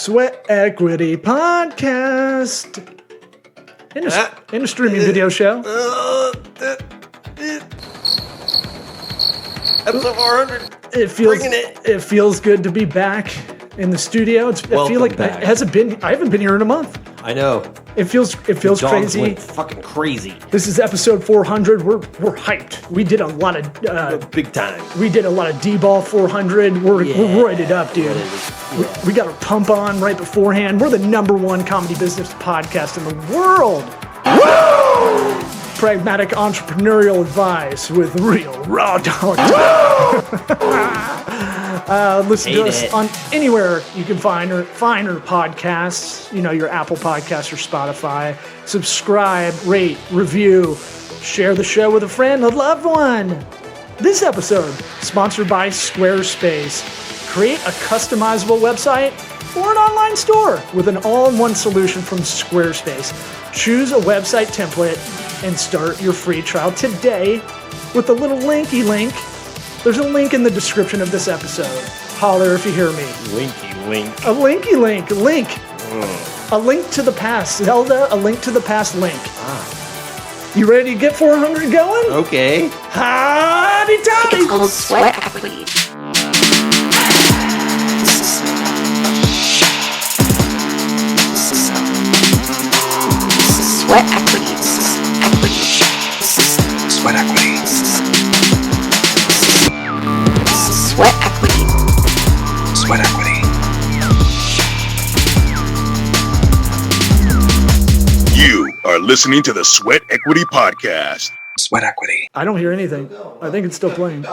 Sweat Equity Podcast. In a streaming video show. Episode 400. It feels good to be back in the studio. Back. I haven't been here in a month. I know. It feels Dogs crazy. went fucking crazy. This is episode 400. We're hyped. We did a lot of Big time. we did a lot of D-ball 400. We're roided up, dude. We got a pump on right beforehand. We're the #1 comedy business podcast in the world. Woo! Pragmatic entrepreneurial advice with real raw dog. Listen to us on anywhere you can find our podcasts. You know, your Apple Podcasts or Spotify. Subscribe, rate, review, share the show with a friend, a loved one. This episode sponsored by Squarespace. Create a customizable website or an online store with an all-in-one solution from Squarespace. Choose a website template and start your free trial today with a little linky link. There's a link in the description of this episode. Holler if you hear me. Linky link. A linky link. Link. A link to the past. Zelda, a link to the past link. You ready to get 400 going? Okay. Howdy toddy. It's called Sweat Equity. Sweat Equity. Sweat Equity. Sweat Equity. Sweat Equity. You are listening to the Sweat Equity Podcast. Sweat Equity. I don't hear anything. I think it's still playing.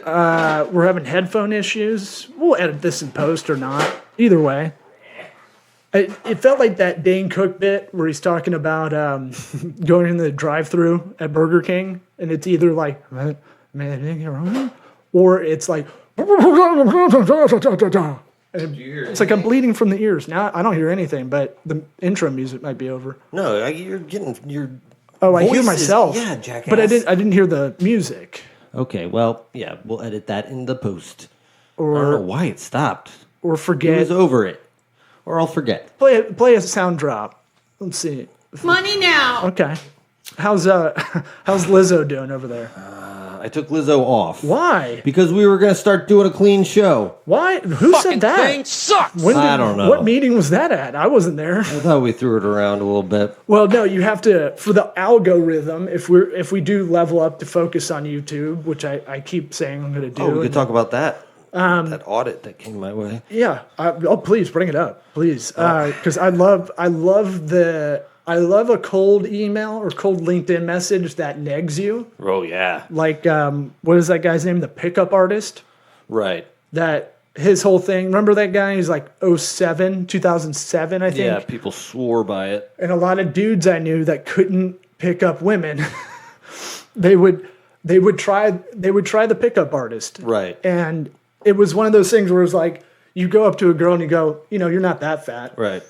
We're having headphone issues. We'll edit this in post or not. Either way. It felt like that Dane Cook bit where he's talking about going in the drive-thru at Burger King, and it's either like, or it's like, it's like I'm bleeding from the ears. Now I don't hear anything, but the intro music might be over. No, you're getting your. Oh, I hear voices. myself. Yeah, jackass. But I didn't hear the music. Okay, well, yeah, we'll edit that in the post. I Or don't know why it stopped. or It forget. was over it. Or I'll forget. Play a sound drop. Let's see. Money now. Okay. How's Lizzo doing over there? I took Lizzo off. Why? Because we were going to start doing a clean show. Why? Who said that? Thing sucks. I don't know. What meeting was that at? I wasn't there. I thought we threw it around a little bit. Well, no, you have to for the algorithm. If we do level up to focus on YouTube, which I keep saying I'm going to do. Oh, we could talk about that. That audit that came my way. Yeah. Please bring it up, please, because I love a cold email or cold LinkedIn message that negs you. Oh, yeah. Like, what is that guy's name? The pickup artist. Right. That his whole thing. Remember that guy? He's like 2007, I think. Yeah, people swore by it. And a lot of dudes I knew that couldn't pick up women, they would try the pickup artist. Right. And it was one of those things where it was like you go up to a girl and you go, you're not that fat. Right.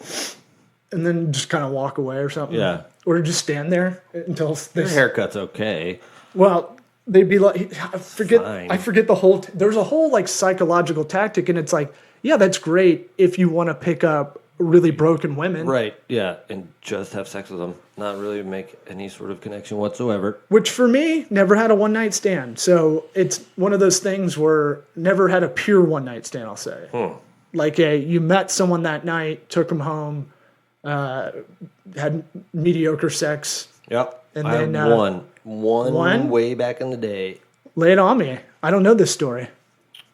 And then just kind of walk away or something. Yeah. Or just stand there until Your they haircut's okay. Well, they'd be like, I forget Fine. the whole, there's a whole like psychological tactic. And it's like, yeah, that's great if you want to pick up really broken women. Right, yeah. And just have sex with them. Not really make any sort of connection whatsoever. Which for me, never had a one night stand. So it's one of those things where never had a pure one night stand, I'll say. Like you met someone that night, took them home, had mediocre sex. Yep. And I then, had one way back in the day. Lay it on me. I don't know this story.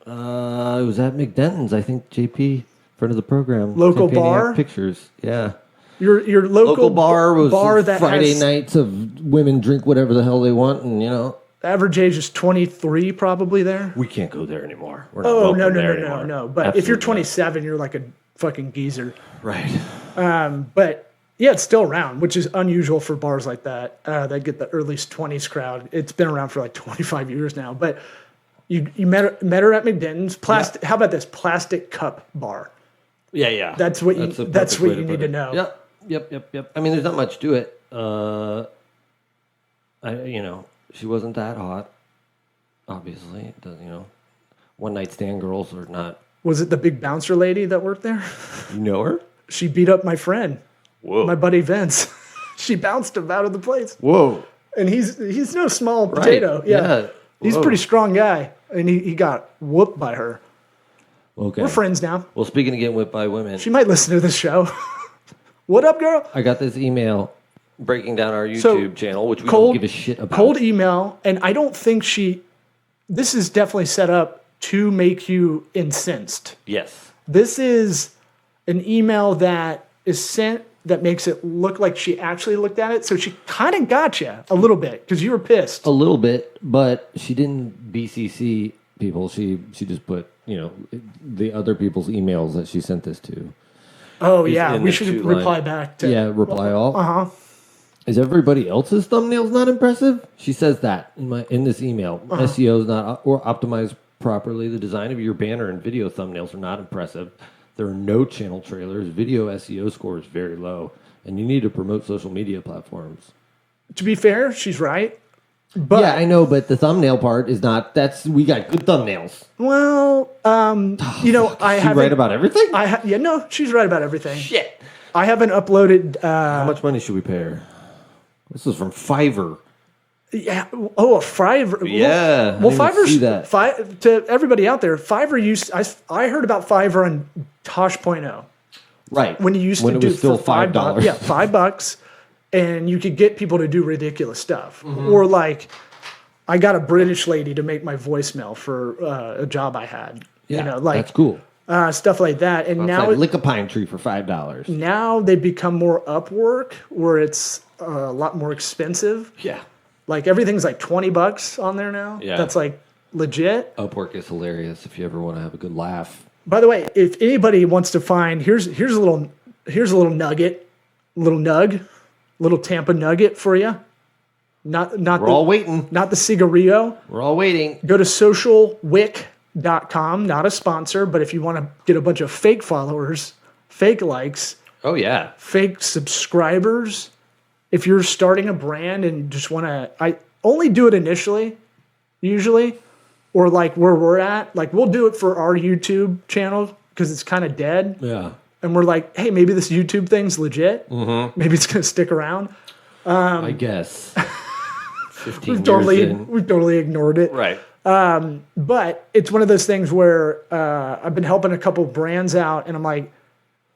It was at McDenton's, I think, JP, friend of the program. Local sent me bar? Pictures, yeah. Your local bar was that Friday has, nights of women drink whatever the hell they want, and average age is 23 probably there. we can't go there anymore. We're not Oh, welcome no. there anymore. But if you're Absolutely 27, you're like a fucking geezer. not. Right. But yeah, it's still around, which is unusual for bars like that. That get the early 20s crowd. It's been around for like 25 years now. But you met her at McDenton's. How about this plastic cup bar? Yeah. That's what a you perfect way need put to it. know. Yep. I mean, there's not much to it. She wasn't that hot. Obviously, one night stand girls are not Was it the big bouncer lady that worked there? You know her? She beat up my friend, Whoa. my buddy Vince. She bounced him out of the place. Whoa. And he's no small potato. Yeah. He's a Whoa. pretty strong guy. And he got whooped by her. Okay. We're friends now. Well, speaking of getting whipped by women, She might listen to this show. What up, girl? I got this email breaking down our YouTube channel, which we cold- don't give a shit about. Cold email. And I don't think this is definitely set up to make you incensed. Yes. This is an email that is sent that makes it look like she actually looked at it. So she kind of got you a little bit because you were pissed. A little bit, but she didn't BCC people. She just put, the other people's emails that she sent this to. Oh, yeah. in We the should two reply line. back to. Yeah, reply all. Uh-huh. Is everybody else's thumbnails not impressive? She says that in this email. SEO is not or optimized properly. The design of your banner and video thumbnails are not impressive. There are no channel trailers. Video SEO score is very low, and you need to promote social media platforms. To be fair, she's right. But, Yeah, I know, but the thumbnail part is not. We got good thumbnails. well, I She haven't. right about everything. No, she's right about everything. Shit. I haven't uploaded. How much money should we pay her? This is from Fiverr. Yeah. Oh, a Fiverr. Yeah, I Well, didn't even Fiverr's see that. To everybody out there. Fiverr used. I heard about Fiverr on Tosh.0 Right. when you used when to it do was still for $5. Yeah, $5, and you could get people to do ridiculous stuff. Mm-hmm. Or like, I got a British lady to make my voicemail for a job I had. Yeah, that's cool. Stuff like that. And now Outside, lick a pine tree for $5. now they've become more Upwork, where it's a lot more expensive. Yeah. Like everything's like $20 on there now. Yeah. That's like legit. Upwork is hilarious if you ever want to have a good laugh. By the way, if anybody wants to find here's a little nugget, little Tampa nugget for you. Not We're all waiting. not the cigarillo. We're all waiting. Go to socialwick.com, not a sponsor, but if you want to get a bunch of fake followers, fake likes, Oh yeah. fake subscribers, if you're starting a brand and just want to, I only do it initially, usually, or like where we're at, like we'll do it for our YouTube channel because it's kind of dead. Yeah. And we're like, hey, maybe this YouTube thing's legit. Mm-hmm. Maybe it's going to stick around. I guess. 15 We've totally years in. ignored it. Right. But it's one of those things where I've been helping a couple brands out, and I'm like,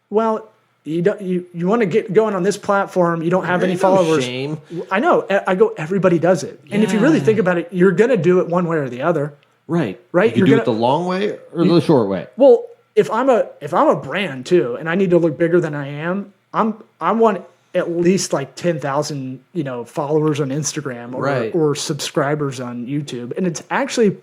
well, you want to get going on this platform, you don't have any followers. Shame. I know. I go, everybody does it. And if you really think about it, you're going to do it one way or the other. Right. Right? You You're do it gonna- the long way or the short way. Well, if I'm a brand too, and I need to look bigger than I am, I want at least like 10,000, followers on Instagram or subscribers on YouTube. And it's actually,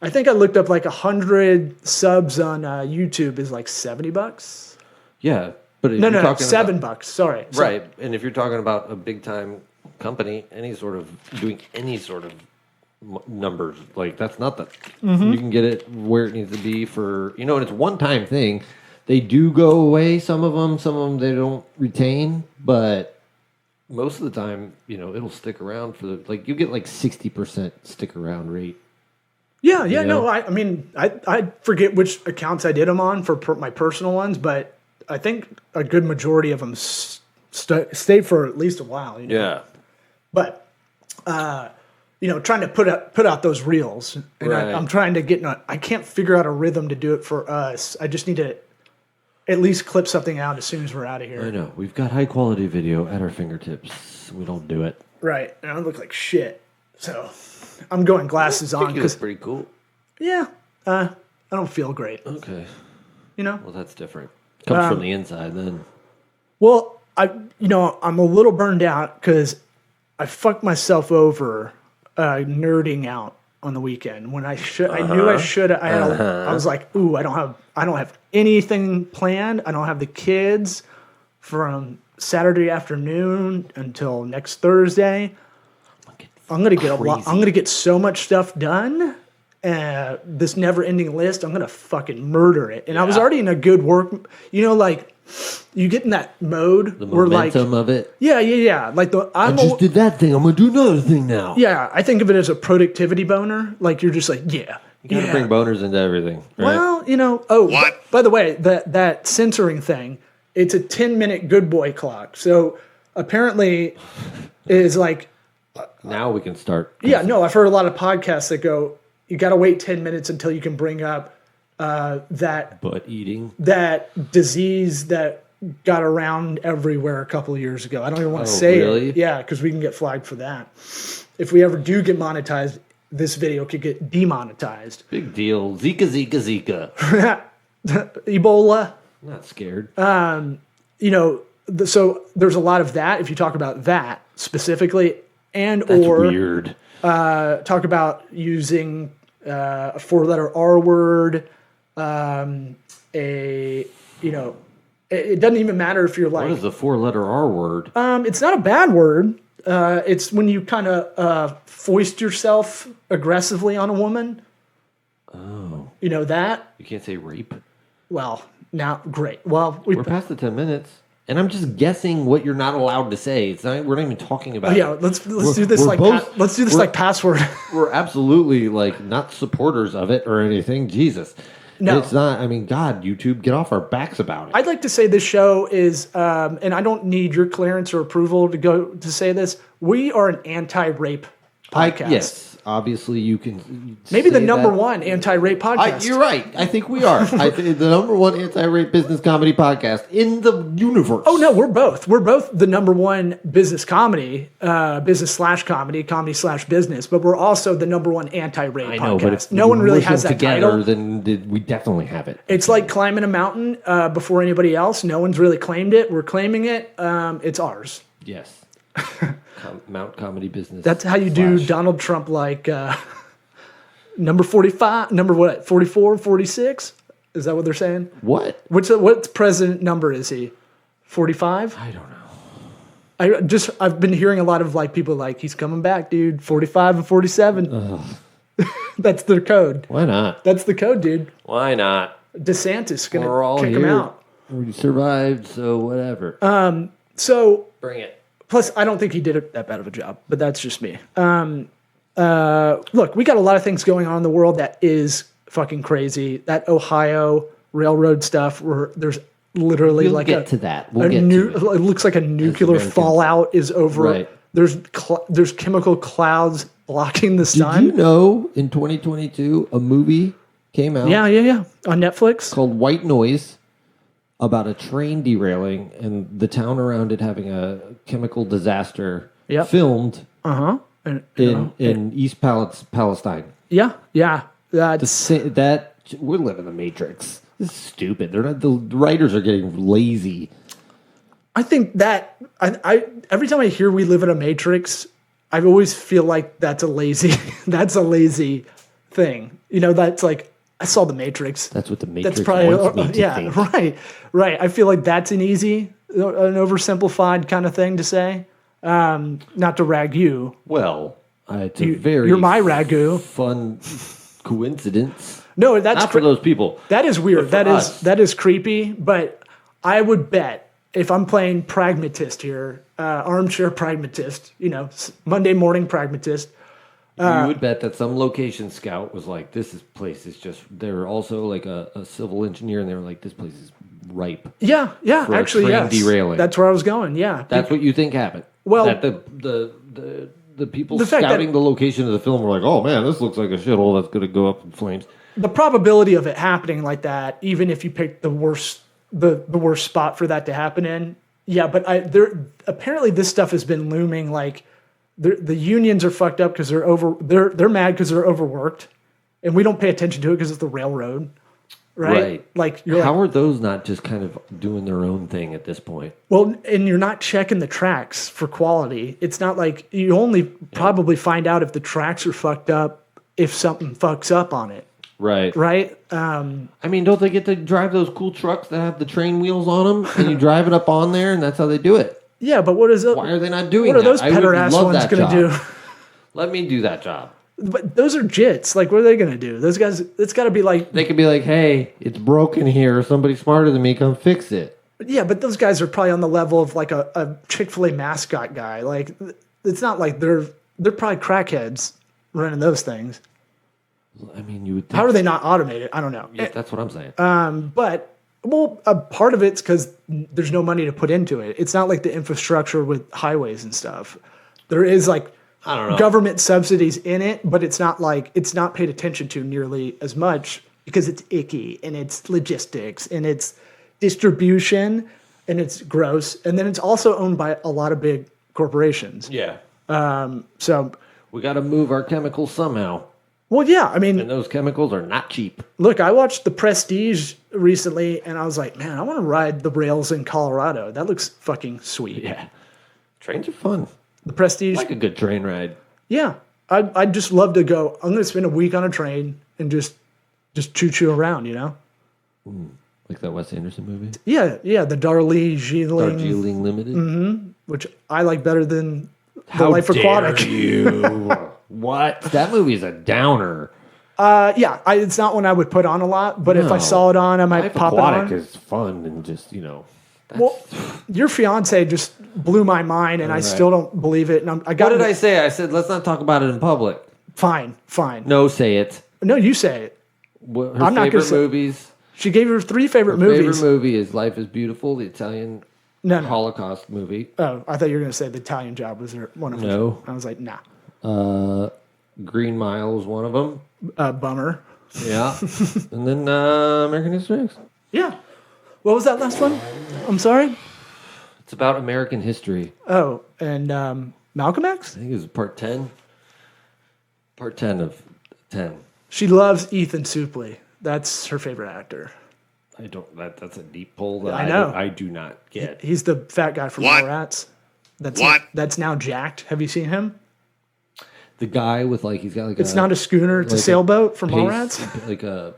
I think I looked up like 100 subs on YouTube is like $70. Yeah. But if No, you're talking $7. Sorry. Right. And if you're talking about a big time company, doing any sort of numbers, like that's not that. Mm-hmm. You can get it where it needs to be for, and it's one time thing. They do go away, some of them they don't retain, but most of the time, it'll stick around for you get like 60% stick around rate. Yeah, know? no, I mean, I forget which accounts I did them on for my personal ones, but I think a good majority of them stayed for at least a while. Yeah. But, trying to put out those reels, and Right. I'm trying to get I can't figure out a rhythm to do it for us. I just need to at least clip something out as soon as we're out of here. I know. We've got high quality video at our fingertips. We don't do it. Right, and I look like shit. So I'm going glasses on It's because, pretty cool. yeah, I don't feel great. Okay. Well, that's different. Comes from the inside then. Well, I'm a little burned out because I fucked myself over nerding out on the weekend when I knew I should. I was like, ooh, I don't have anything planned. I don't have the kids from Saturday afternoon until next Thursday. I'm gonna get I'm gonna get so much stuff done. This never-ending list, I'm gonna fucking murder it. And I was already in a good work. You get in that mode The where momentum of it. yeah. Like I just did that thing. I'm going to do another thing now. yeah, I think of it as a productivity boner. Like you're just like, You gotta bring boners into everything. Right? Well, What? By the way, that censoring thing, it's a 10-minute good boy clock. So apparently is like, now we can start. yeah, no, I've heard a lot of podcasts that go, you got to wait 10 minutes until you can bring up that Butt eating. disease that got around everywhere a couple of years ago. I don't even want to say really? it. Yeah, because we can get flagged for that. If we ever do get monetized, this video could get demonetized. Big deal. Zika, Zika, Zika. Ebola. I'm not scared. So there's a lot of that. If you talk about that specifically, That's or weird. talk about using a 4-letter R word, it doesn't even matter if you're like, What is the 4-letter R word? it's not a bad word. It's when you kind of foist yourself aggressively on a woman. Oh. You know that? You can't say rape. Well, now, great. Well, We're past the 10 minutes. And I'm just guessing what you're not allowed to say. It's not, we're not even talking about yeah, it. let's do this like let's do this like password. We're absolutely like not supporters of it or anything. Jesus. No. It's not. I mean, God, YouTube, get off our backs about it. I'd like to say this show is, and I don't need your clearance or approval to say this. We are an anti-rape podcast. Yes. Obviously, you can. Maybe the say number that. one anti-rape podcast. You're right. I think we are. I think the number one anti-rape business comedy podcast in the universe. Oh no, we're both. We're both the number one business comedy, business/comedy/business. But we're also the number one anti-rape I podcast. know, but if no one really listen has that together, title. then we definitely have it. It's like climbing a mountain before anybody else. No one's really claimed it. We're claiming it. It's ours. Yes. Mount Comedy Business. That's how you do Donald Trump, like number 45, number what, 44, 46? Is that what they're saying? What? What president number is he? 45? I don't know. I've been hearing a lot of like people like, he's coming back, dude. 45 and 47. That's their code. Why not? That's the code, dude. Why not? DeSantis We're all gonna kick here. him out. We survived, so whatever. So Bring it. plus, I don't think he did that bad of a job, but that's just me. Look, we got a lot of things going on in the world that is fucking crazy. That Ohio railroad stuff, where there's literally We'll get to that. it looks like a nuclear Americans. fallout is over. Right. There's chemical clouds blocking the sun. Did you know in 2022 a movie came out Yeah. On Netflix. called White Noise about a train derailing and the town around it having a chemical disaster Yep. filmed And, in East Palestine. yeah. We're living in the Matrix. This is stupid. They're not. The writers are getting lazy. I think that I every time I hear we live in a matrix, I always feel like that's a lazy thing. That's like I saw the Matrix. That's what the Matrix That's probably wants me to think. right. I feel like that's an oversimplified kind of thing to say. Not to rag you. Well, it's a very You're my ragu. fun coincidence. No, that's Not for those people. That is weird. But for That us. is creepy. But I would bet if I'm playing pragmatist here, armchair pragmatist, Monday morning pragmatist. You would bet that some location scout was like, place is just. They're also like a civil engineer, and they were like, this place is ripe. Yeah. For a Actually, train yes. derailing. That's where I was going. Yeah. That's what you think happened. Well- that the people The fact that- scouting the location of the film were like, oh man, this looks like a shithole that's going to go up in flames. The probability of it happening like that, even if you pick the worst spot for that to happen in, yeah. But apparently this stuff has been looming. Like the unions are fucked up because they're mad because they're overworked, and we don't pay attention to it because it's the railroad, right? Like How are those not just kind of doing their own thing at this point? well, and you're not checking the tracks for quality. It's not like you only probably find out if the tracks are fucked up if something fucks up on it, Right. right? I mean, don't they get to drive those cool trucks that have the train wheels on them, and you drive it up on there, and that's how they do it? Yeah, but what is it? Why are they not doing What are that? those I would petter ass love ones that going to job. do? Let me do that job. But those are jits. Like, what are they going to do? Those guys, it's got to be like, They could be like, hey, it's broken here. Somebody smarter than me, come fix it. yeah, but those guys are probably on the level of like a Chick-fil-A mascot guy. Like, it's not like they're probably crackheads running those things. I mean, you would think. How are they not automated? I don't know. Yeah, that's what I'm saying. But well, a part of it's because there's no money to put into it. It's not like the infrastructure with highways and stuff. There is like I don't know. government subsidies in it, but it's not paid attention to nearly as much because it's icky and it's logistics and it's distribution and it's gross. And then it's also owned by a lot of big corporations. Yeah. So, We got to move our chemicals somehow. well, yeah, I mean, And those chemicals are not cheap. look, I watched The Prestige recently and I was like, man, I want to ride the rails in Colorado. That looks fucking sweet. Yeah. Trains are fun. The Prestige. Like a good train ride. Yeah. I'd just love to go. I'm going to spend a week on a train and just choo-choo around, you know? Like that Wes Anderson movie. Yeah, the Darjeeling, Darjeeling Limited. which I like better than How The Life dare Aquatic. you? What? That movie's a downer. Yeah, it's not one I would put on a lot, but if I No. saw it on, I might Life pop Aquatic it on. is fun and just, Well, your fiance just blew my mind, and I still don't believe it. And I got What did I say? I said, let's not talk about it in public. Fine. No, say it. No, you say it. What, her I'm not gonna favorite say- movies. She gave her 3 favorite Her movies. favorite movie is Life is Beautiful, the Italian No. Holocaust movie. Oh, I thought you were going to say The Italian Job was one of them. No. I was like, nah. Green Mile was one of them. Bummer. Yeah. And then American History X. Yeah. What was that last one? I'm sorry. It's about American history. Oh, and Malcolm X? I think it was part 10. Part 10 of 10. She loves Ethan Suplee. That's her favorite actor. That's a deep pull that I know. I do not get. He's the fat guy from What? Mallrats. What? That's now jacked. Have you seen him? The guy with he's got like It's not a schooner. It's a like sailboat from pace- Mallrats. Like a,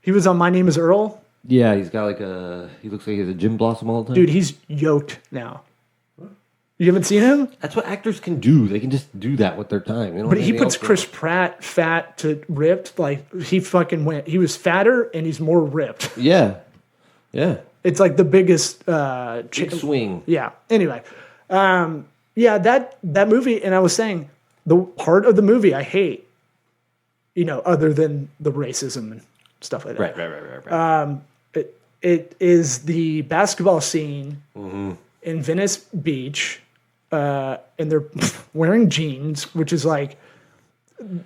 He was on My Name Is Earl. yeah, he's got he looks like he has a gym blossom all the time. Dude, he's yoked now. You haven't seen him? That's what actors can do. They can just do that with their time. But he puts Chris Pratt fat to ripped. Like, he fucking went. He was fatter and he's more ripped. Yeah. Yeah. It's like the biggest Big swing. Yeah. Anyway, yeah, that movie, and I was saying the part of the movie I hate, other than the racism and stuff like that. Right. It is the basketball scene Mm-hmm. in Venice Beach, and they're wearing jeans, which is like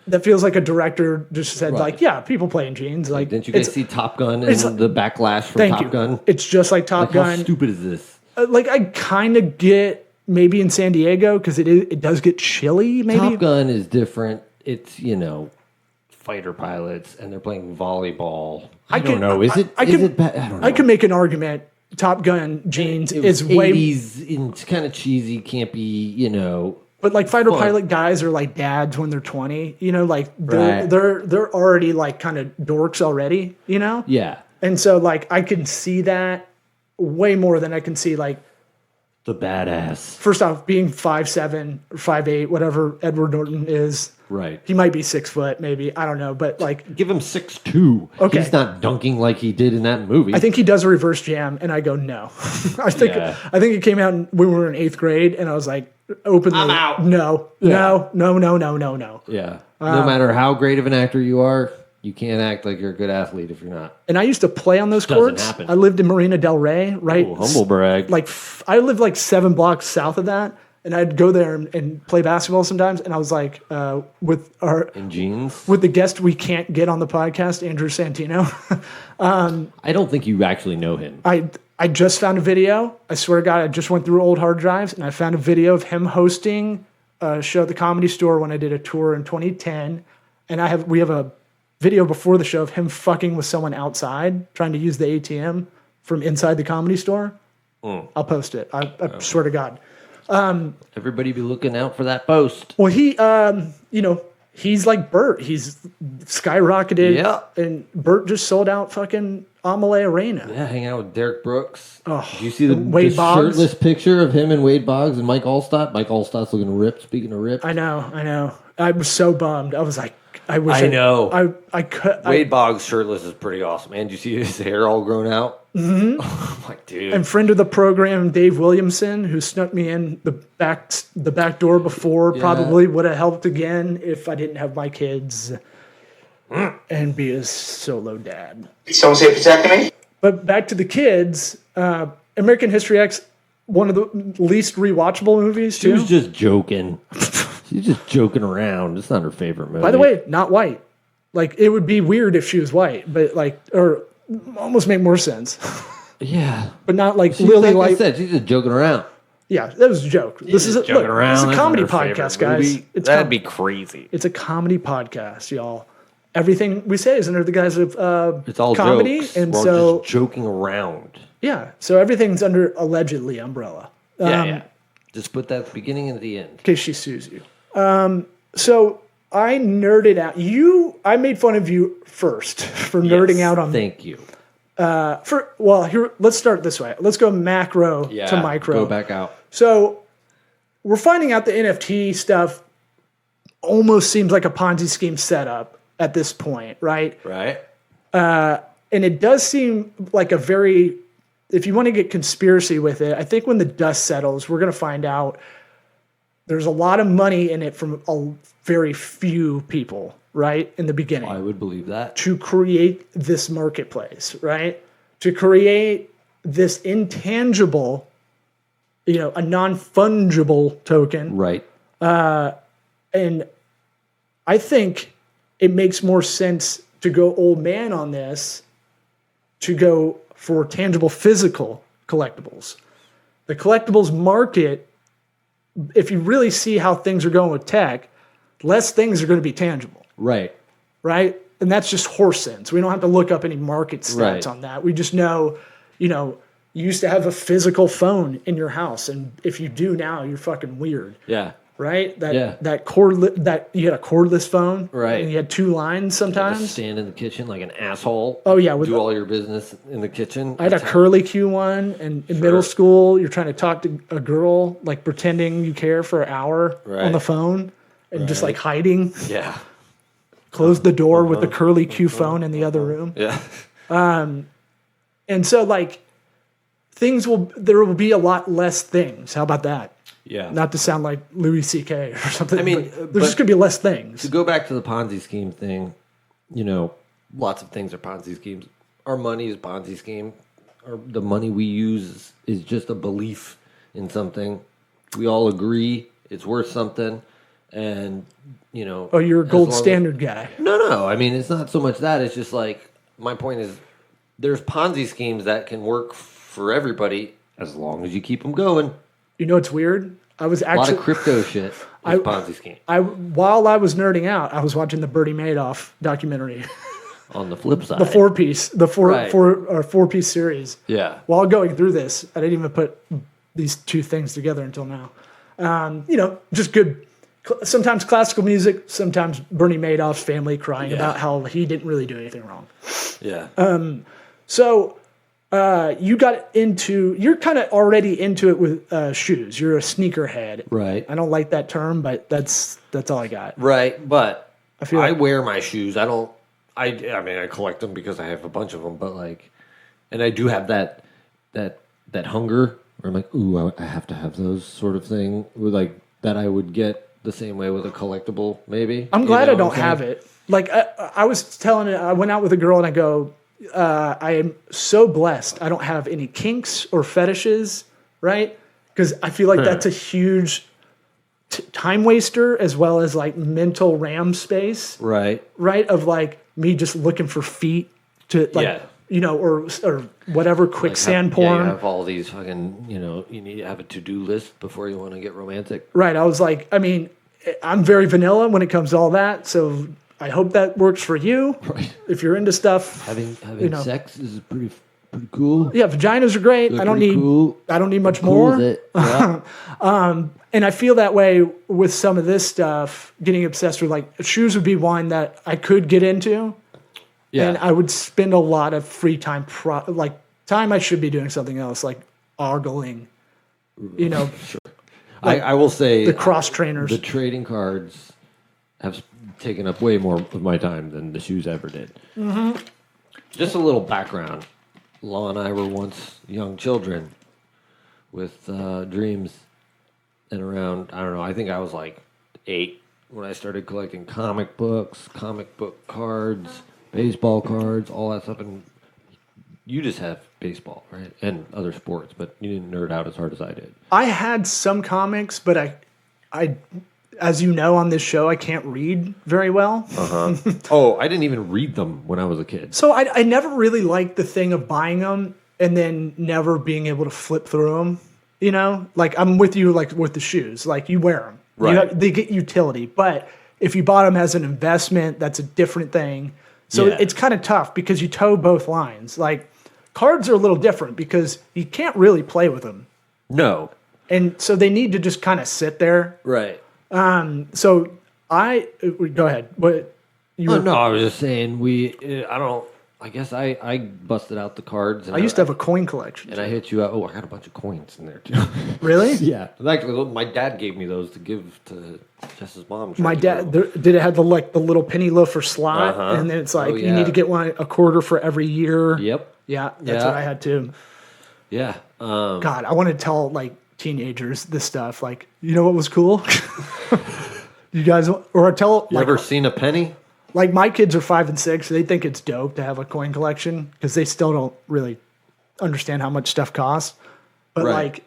that feels like a director just said Right. yeah, people play in jeans. Like, Didn't you guys it's- see Top Gun and it's- the backlash from Thank Top you. Gun? It's just like Top Like, how Gun. stupid is this? Like, I kind of get maybe in San Diego because it does get chilly. Maybe Top Gun is different. It's fighter pilots and they're playing volleyball. I don't know. Is it? I is can- it bad? I don't know. I can make an argument. Top Gun jeans It is was way, 80s and it's kind of cheesy, campy. but like fighter fun. pilot guys are like dads when they're 20. Like Right. they're already like kind of dorks already. Yeah, And so like I can see that way more than I can see like the badass. first off being 5'7" or 5'8", whatever Edward Norton is. Right. He might be 6 foot, maybe, I don't know, but like Give him 6'2". Okay. He's not dunking like he did in that movie. I think he does a reverse jam, and I go no. I think it came out when we were in 8th grade, and I was like openly, I'm out. No. Yeah. No. Yeah. No matter how great of an actor you are, you can't act like you're a good athlete if you're not. And I used to play on those Doesn't courts. happen. I lived in Marina Del Rey, right? Ooh, humble brag. Like I lived like 7 blocks south of that, and I'd go there and play basketball sometimes. And I was like, with in jeans. the guest we can't get on the podcast, Andrew Santino. I don't think you actually know him. I just found a video. I swear to God, I just went through old hard drives, and I found a video of him hosting a show at the Comedy Store when I did a tour in 2010. And we have a video before the show of him fucking with someone outside trying to use the ATM from inside the Comedy Store. I'll post it. I swear to God. Everybody be looking out for that post. Well, he's like Bert. He's skyrocketed. Yeah. And Bert just sold out fucking Amalie Arena. Yeah, hanging out with Derek Brooks. Oh, Did you see the Wade Boggs? shirtless picture of him and Wade Boggs and Mike Allstott? Mike Allstott's looking ripped. Speaking of ripped, I know. I was so bummed. I was like, I wish I know. I could. Wade Boggs shirtless is pretty awesome. Man, did you see his hair all grown out? Mm-hmm. Oh my dude. And friend of the program, Dave Williamson, who snuck me in the back door before, probably would have helped again if I didn't have my kids. and be a solo dad. Someone say vasectomy? But back to the kids, American History X, one of the least rewatchable movies, She too. was just joking. She's just joking around. It's not her favorite movie. By the way, not white. Like, it would be weird if she was white, but like, or almost make more sense. yeah. But not like She's, Lily like I White. said, she's just joking around. Yeah, that was a joke. This is a, joking look, around. It's a That's comedy not her podcast, favorite guys. movie. It's That'd be crazy. It's a comedy podcast, y'all. Everything we say is under the guise of It's all comedy, jokes. and We're so just joking around. yeah, so everything's under allegedly umbrella. Yeah. Just put that at the beginning and at the end. In case she sues you. So I nerded out. I made fun of you first for nerding out on. Thank you. Here, let's start this way. Let's go macro to micro. Go back out. So we're finding out the NFT stuff almost seems like a Ponzi scheme setup at this point, right? Right. And it does seem like a very, if you want to get conspiracy with it, I think when the dust settles, we're going to find out there's a lot of money in it from a very few people, right? In the beginning. I would believe that. To create this marketplace, right? To create this intangible, a non-fungible token. Right. And I think it makes more sense to go old man on this, to go for tangible physical collectibles. The collectibles market, if you really see how things are going with tech, less things are going to be tangible. Right. Right? And that's just horse sense. We don't have to look up any market stats Right. on that. We just know, you used to have a physical phone in your house, and if you do now, you're fucking weird. Yeah. Right? That Yeah. that you had a cordless phone. Right. And you had 2 lines Just sometimes. stand in the kitchen like an asshole. Oh, yeah, with do the- all your business in the kitchen. I had a curly Q one, and in middle school, you're trying to talk to a girl, like pretending you care for an hour on Right. the phone, and just like hiding. Yeah. Close the door with the curly Q phone in the other room. Yeah. And so, like, there will be a lot less things. How about that? Yeah. Not to sound like Louis C.K. or something. I mean, but there's but- just going to be less things. To go back to the Ponzi scheme thing, lots of things are Ponzi schemes. Our money is Ponzi scheme. The money we use is just a belief in something. We all agree it's worth something, and Oh, you're a as gold long as- standard guy. No. I mean, it's not so much that. It's just like my point is, there's Ponzi schemes that can work for everybody as long as you keep them going. You know what's weird? I was A lot actually of crypto shit is Ponzi scheme. while I was nerding out, I was watching the Bernie Madoff documentary, On the flip side, the Right. four-piece series. yeah, While going through this, I didn't even put these two things together until now. Just good. Sometimes classical music, sometimes Bernie Madoff's family crying about how he didn't really do anything wrong. yeah. So you're kind of already into it with shoes. You're a sneakerhead. Right. I don't like that term, but that's all I got. Right, but I feel I like- wear my shoes. I don't. I mean, I collect them because I have a bunch of them. But and I do have that hunger where I'm like, ooh, I have to have those sort of thing. With that, I would get the same way with a collectible. Maybe. I'm glad I don't have it. Like I was telling it, I went out with a girl and I go, I am so blessed. I don't have any kinks or fetishes, right? Because I feel like that's a huge time waster as well as like mental RAM space, Right. right? Of like me just looking for feet to like, Yeah. or whatever quicksand porn. Yeah, you have all these fucking. You need to have a to-do list before you want to get romantic. Right. I was like, I mean, I'm very vanilla when it comes to all that. So I hope that works for you. Right. If you're into stuff, Having you know. sex is pretty cool. Yeah, vaginas are great. They're I don't pretty need cool. I don't need much Cool more. with it. Yeah. And I feel that way with some of this stuff, getting obsessed with like shoes would be one that I could get into. Yeah. And I would spend a lot of free time time I should be doing something else, like ogling. I will say The cross trainers. the trading cards have taken up way more of my time than the shoes ever did. Mm-hmm. Just a little background. Law and I were once young children with dreams, and around, I don't know, I think I was like 8, when I started collecting comic books, comic book cards, baseball cards, all that stuff. And you just have baseball, right? And other sports, but you didn't nerd out as hard as I did. I had some comics, but I, as you know on this show, I can't read very well. Oh, I didn't even read them when I was a kid. So I never really liked the thing of buying them and then never being able to flip through them. You know, like I'm with you, like with the shoes, like you wear them, Right. They get utility. But if you bought them as an investment, that's a different thing. So Yeah. it's kind of tough because you toe both lines. Like cards are a little different because you can't really play with them. No. And so they need to just kind of sit there. Right. So go ahead. But you Oh, were, no, I was just saying I guess I busted out the cards. And I used to have a coin collection. And I hit you up. Oh, I got a bunch of coins in there, too. Really? Yeah. Actually, my dad gave me those to give to Jess's mom. My dad did it have the little penny loafer slot, and then it's like you need to get a quarter for every year. Yep. Yeah, that's what I had too. Yeah. God, I want to tell like teenagers this stuff. Like, you know what was cool? You guys, or tell You like, ever seen a penny? like my kids are 5 and 6. They think it's dope to have a coin collection because they still don't really understand how much stuff costs. But Right. like,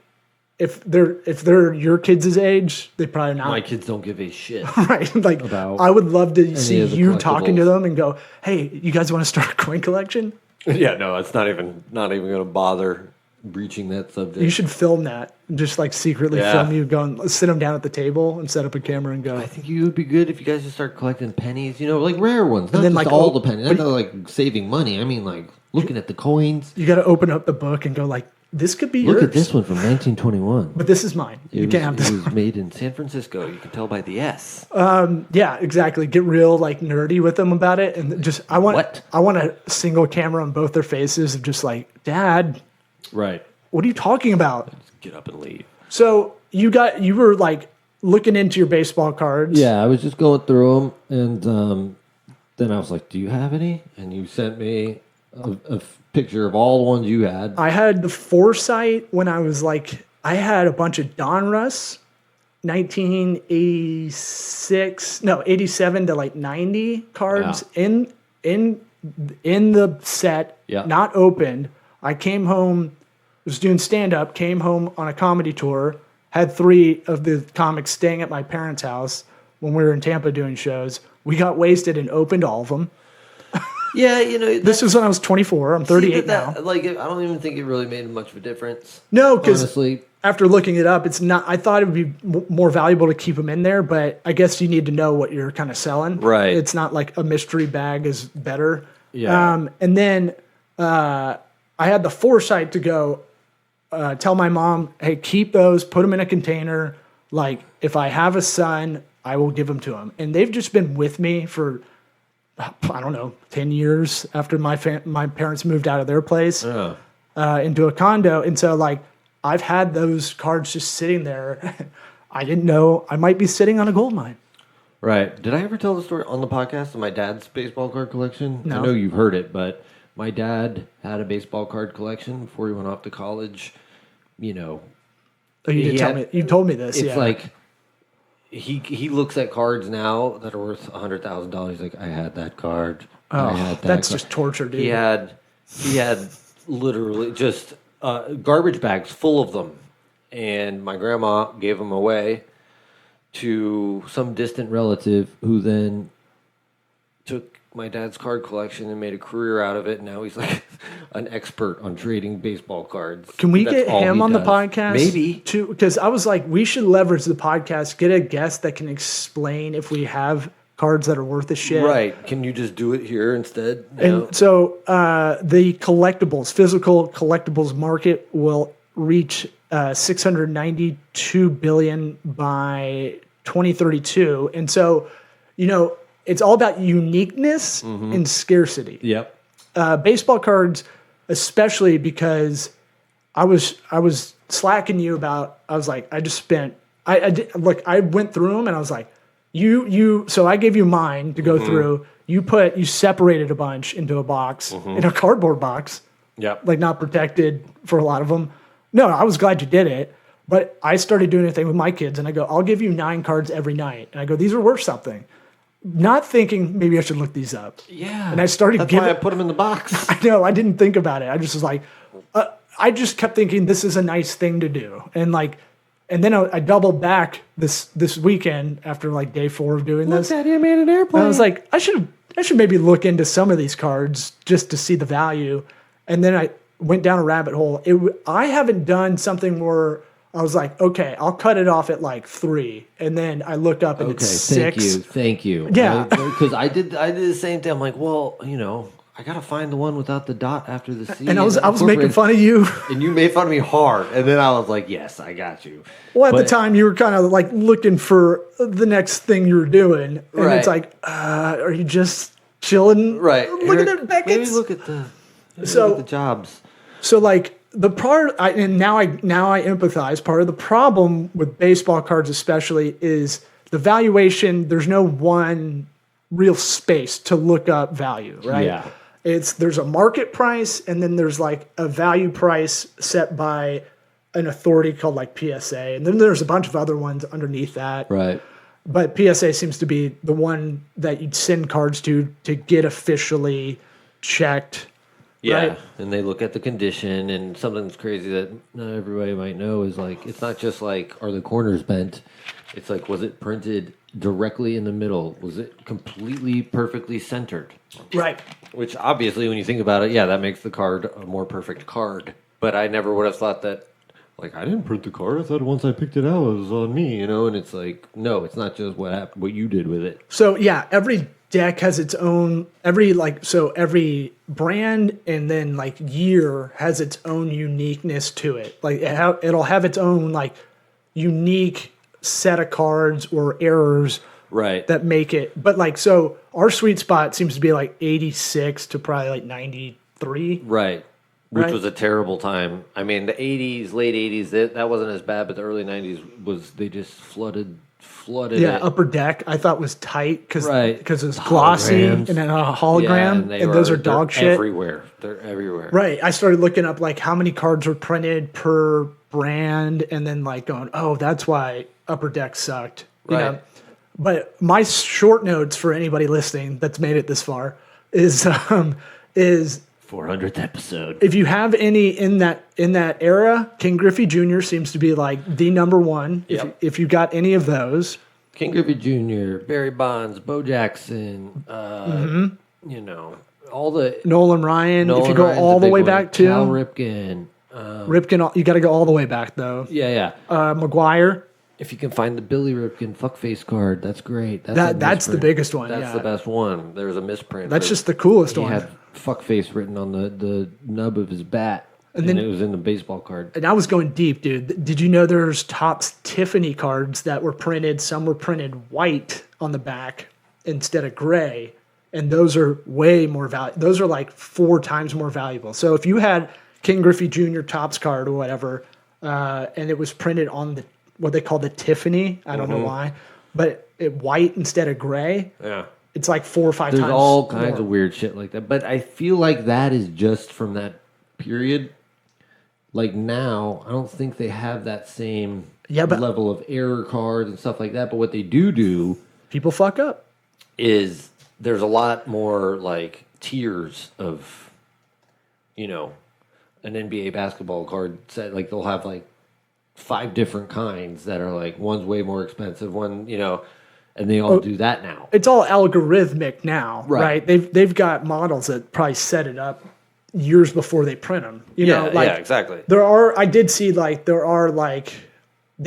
if they're your kids' age, they probably not. My kids don't give a shit. Right. Like, About I would love to see of the you talking to collectibles. them and go, hey, you guys want to start a coin collection? Yeah, no, it's not even going to bother breaching that subject. You should film that. Just like secretly Yeah. film you going, sit them down at the table and set up a camera and go. I think you would be good if you guys just start collecting pennies, like rare ones. Not then, just like, all oh, the pennies. Not like saving money. I mean, like looking at the coins. You got to open up the book and go like, this could be Look yours. at this one from 1921. But this is mine. You can't have this. It was made in San Francisco. You can tell by the S. Yeah, exactly. Get real like nerdy with them about it, and just I want What? a single camera on both their faces of just like, Dad, Right. what are you talking about? Just get up and leave. So you were like looking into your baseball cards. Yeah, I was just going through them, and then I was like, "Do you have any?" And you sent me a picture of all the ones you had. I had the foresight when I was like, I had a bunch of Donruss, 87 to like 90 cards in the set, Yeah. not opened. I came home, was doing stand up, came home on a comedy tour, had 3 of the comics staying at my parents' house when we were in Tampa doing shows. We got wasted and opened all of them. Yeah, This was when I was 24. I'm 38 now. Like, I don't even think it really made much of a difference. No, because Honestly, after looking it up, it's not. I thought it would be more valuable to keep them in there, but I guess you need to know what you're kind of selling. Right. It's not like a mystery bag is better. Yeah. And then I had the foresight to go tell my mom, hey, keep those, put them in a container. Like, if I have a son, I will give them to him. And they've just been with me for, I don't know, 10 years after my parents moved out of their place into a condo. And so, like, I've had those cards just sitting there. I didn't know I might be sitting on a gold mine. right. Did I ever tell the story on the podcast of my dad's baseball card collection? No. I know you've heard it, but my dad had a baseball card collection before he went off to college. Oh, you He did tell had- me. You told me this. It's yeah. like he looks at cards now that are worth $100,000. He's like, I had that card. I had that that's card." just torture, dude. He had literally just garbage bags full of them, and my grandma gave them away to some distant relative who then took my dad's card collection and made a career out of it. And now he's like an expert on trading baseball cards. Can we That's get all him he on the does. podcast? Maybe. Too, because I was like, we should leverage the podcast, get a guest that can explain if we have cards that are worth a shit. Right. Can you just do it here instead? And so the physical collectibles market will reach $692 billion by 2032. And so, it's all about uniqueness and scarcity. Yep. Baseball cards, especially because I was slacking you about. I was like, I just spent. I went through them and I was like, So I gave you mine to go through. You separated a bunch into a box in a cardboard box. Yep. Like not protected for a lot of them. No, I was glad you did it, But I started doing a thing with my kids, and I go, I'll give you 9 cards every night. And I go, these are worth something. Not thinking maybe I should look these up. Yeah. And I started That's giving. why I put them in the box. I know, I didn't think about it. I just was like, I just kept thinking this is a nice thing to do. And then I doubled back this weekend after like day 4 of doing this. Daddy, I made an airplane. And I was like, I should maybe look into some of these cards just to see the value. And then I went down a rabbit hole. I haven't done something where I was like, okay, I'll cut it off at like 3, and then I looked up and it's 6. Thank you. Yeah. Because I did the same thing. I'm like, well, I gotta find the one without the dot after the C. And I was making fun of you. And you made fun of me hard, and then I was like, yes, I got you. Well, at the time, you were kind of like looking for the next thing you were doing, and Right. it's like, are you just chilling? Right. Looking Eric, at Beckett's. Maybe look at the So- jobs. So like the part, and now I empathize. Part of the problem with baseball cards, especially, is the valuation. There's no one real space to look up value, right? Yeah. There's a market price, and then there's like a value price set by an authority called like PSA, and then there's a bunch of other ones underneath that. Right. But PSA seems to be the one that you'd send cards to get officially checked. Yeah, Right. and they look at the condition, and something that's crazy that not everybody might know is like it's not just like are the corners bent. It's like was it printed directly in the middle? Was it completely perfectly centered? Right. Which obviously, when you think about it, yeah, that makes the card a more perfect card. But I never would have thought that. Like I didn't print the card. I thought once I picked it out, it was on me, And it's like no, it's not just what happened, what you did with it. So yeah, every deck has its own every brand and then like year has its own uniqueness to it. Like it'll have its own like unique set of cards or errors Right. that make it. But like so our sweet spot seems to be like 86 to probably like 93. Right. Which Right. was a terrible time. I mean, the 80s, late 80s, that wasn't as bad, but the early 90s was, they just flooded Yeah, it. upper deck I thought was tight because Right. it's glossy Holograms. and then a hologram and and those are dog they're shit. everywhere. They're everywhere. Right. I started looking up like how many cards were printed per brand and then like going, oh, that's why Upper Deck sucked. You Right. know? But my short notes for anybody listening that's made it this far is 400th episode. if you have any in that era, King Griffey Jr. seems to be like the number one. Yep. If you got any of those. King Griffey Jr., Barry Bonds, Bo Jackson, all the Nolan Ryan, if you Nolan go Ryan's all a the big way one. back to Cal Ripken. Ripken, you got to go all the way back though. Yeah. McGuire. If you can find the Billy Ripken fuckface card, that's great. That's the misprint. biggest one. That's yeah. the best one. There's a misprint. That's but just the coolest he one. had fuckface written on the nub of his bat, and then- it was in the baseball card. And I was going deep, dude. Did you know there's Topps Tiffany cards that were printed? Some were printed white on the back instead of gray, and those are way more valuable. Those are like 4 times more valuable. So if you had King Griffey Jr. Topps card or whatever, and it was printed on what they call the Tiffany, I don't know why, but white instead of gray, Yeah. it's like 4 or 5 There's times. all kinds more. of weird shit like that. But I feel like that is just from that period. Like now, I don't think they have that same level of error cards and stuff like that. But what they do People fuck up. is there's a lot more like tiers of, an NBA basketball card set. Like they'll have like 5 different kinds that are like one's way more expensive, one, and they all do that now. It's all algorithmic now, Right. right? They've got models that probably set it up years before they print them. You know, like exactly. I did see they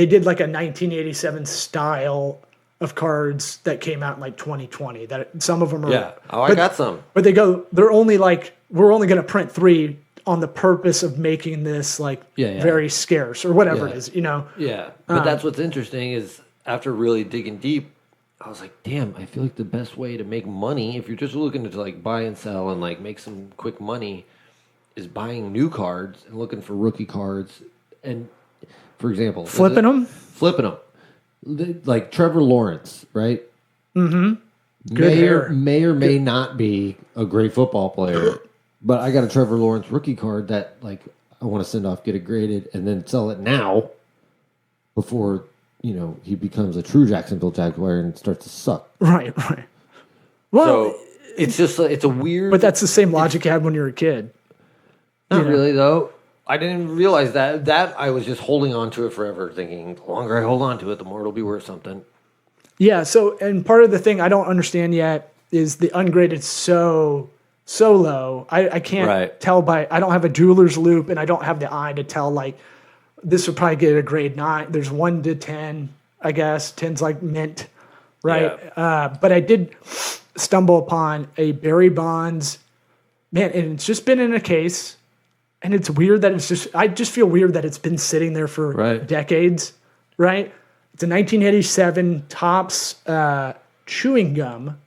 did like a 1987 style of cards that came out in like 2020. That some of them are I got some. but they're only like we're only going to print 3 on the purpose of making this like very scarce or whatever it is. Yeah, but that's what's interesting is after really digging deep, I was like, damn, I feel like the best way to make money, if you're just looking to like buy and sell and like make some quick money, is buying new cards and looking for rookie cards. And for example, flipping them. Like Trevor Lawrence, right? Mm-hmm. Good hair. May or may not be a great football player, but I got a Trevor Lawrence rookie card that like I want to send off, get it graded, and then sell it now. before, he becomes a true Jacksonville Jaguar and starts to suck. Right. Well, So it's just, it's a weird. but that's the same logic you had when you were a kid. Not really, though. I didn't realize that. That I was just holding on to it forever, thinking the longer I hold on to it, the more it'll be worth something. Yeah. So, and part of the thing I don't understand yet is the ungraded so low. I can't tell I don't have a jeweler's loop and I don't have the eye to tell like this would probably get a grade 9. There's 1 to 10, I guess. 10's like mint, right? Yeah. But I did stumble upon a Barry Bonds, man, and it's just been in a case. And it's weird that I just feel weird that it's been sitting there for decades, right? It's a 1987 Topps chewing gum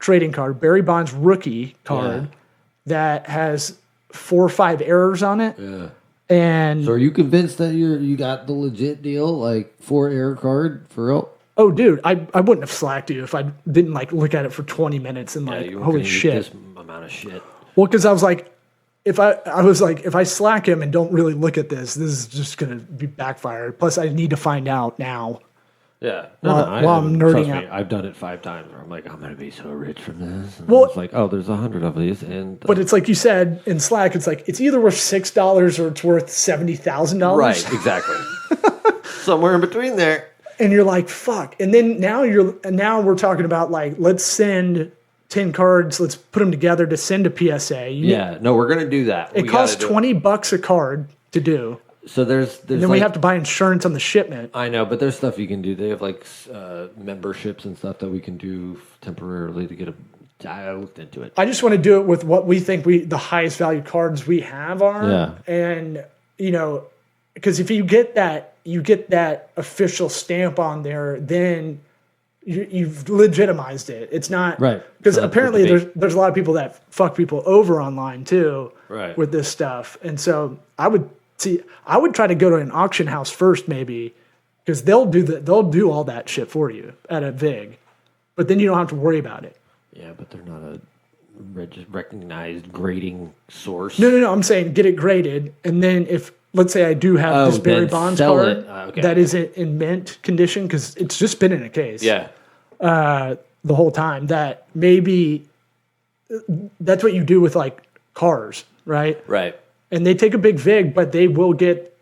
trading card, Barry Bonds rookie card that has 4 or 5 errors on it. Yeah. And so are you convinced that you got the legit deal, like 4 error card for real? Oh, dude, I wouldn't have slacked you if I didn't like look at it for 20 minutes and like, holy shit. This amount of shit. Well, because I was like, if I slack him and don't really look at this is just going to be backfired. Plus, I need to find out now. Yeah. While I'm nerding out. I've done it 5 times where I'm like, I'm going to be so rich from this. And Well, it's like, oh, there's 100 of these. But it's like you said in Slack, it's like, it's either worth $6 or it's worth $70,000. Right, exactly. Somewhere in between there. And you're like, fuck. And then now we're talking about like, let's send 10 cards, let's put them together to send a PSA. No, we're going to do that. It costs $20 a card to do. So there's and then we have to buy insurance on the shipment. I know, but there's stuff you can do. They have like memberships and stuff that we can do temporarily to get I looked into it. I just want to do it with what we think the highest value cards we have are. Yeah. And, because if you get that official stamp on there, then you've legitimized it. It's not right, because apparently there's a lot of people that fuck people over online too, right, with this stuff. And so I would try to go to an auction house first, maybe, because they'll do all that shit for you at a VIG, but then you don't have to worry about it. Yeah, but they're not a recognized grading source. No. I'm saying get it graded, and then if let's say I do have this Barry Bonds card that is in mint condition because it's just been in a case. Yeah. The whole time that maybe that's what you do with like cars, right? Right. And they take a big VIG, but they will get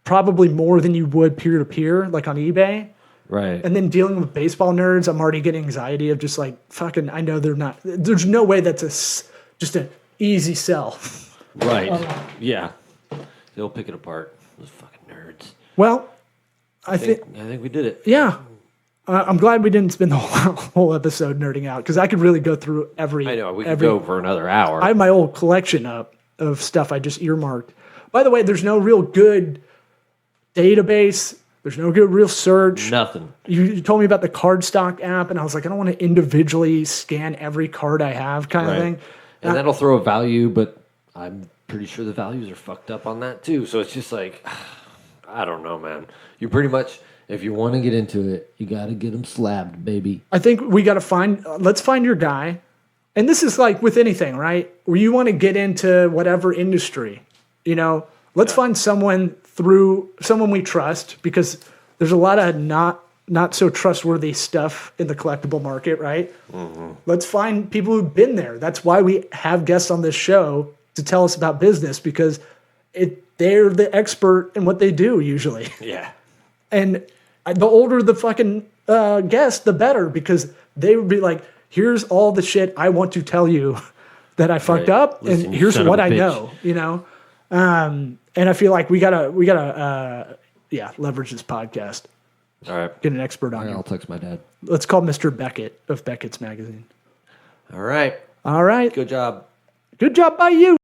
probably more than you would peer to peer, like on eBay. Right. And then dealing with baseball nerds, I'm already getting anxiety of just like fucking. I know there's no way that's just an easy sell. Right. Yeah. They'll pick it apart. Those fucking nerds. Well, I think we did it. Yeah. I'm glad we didn't spend the whole episode nerding out because I could really go through every. I know we could go for another hour. I have my old collection up of stuff I just earmarked. By the way, there's no real good database. There's no good real search. Nothing. You told me about the Cardstock app, and I was like, I don't want to individually scan every card I have, kind of thing. And that'll throw a value, but I'm pretty sure the values are fucked up on that too. So it's just like, I don't know, man. You pretty much, if you want to get into it, you got to get them slabbed, baby. I think we got to let's find your guy. And this is like with anything, right? Where you want to get into whatever industry, let's find someone we trust because there's a lot of not so trustworthy stuff in the collectible market, right? Mm-hmm. Let's find people who've been there. That's why we have guests on this show to tell us about business because they're the expert in what they do usually. Yeah. And the older the fucking guest, the better because they would be like, here's all the shit I want to tell you that I fucked up, and here's what I know, And I feel like we gotta leverage this podcast. All right. Get an expert on it. I'll text my dad. Let's call Mr. Beckett of Beckett's Magazine. All right. All right. Good job. Good job by you.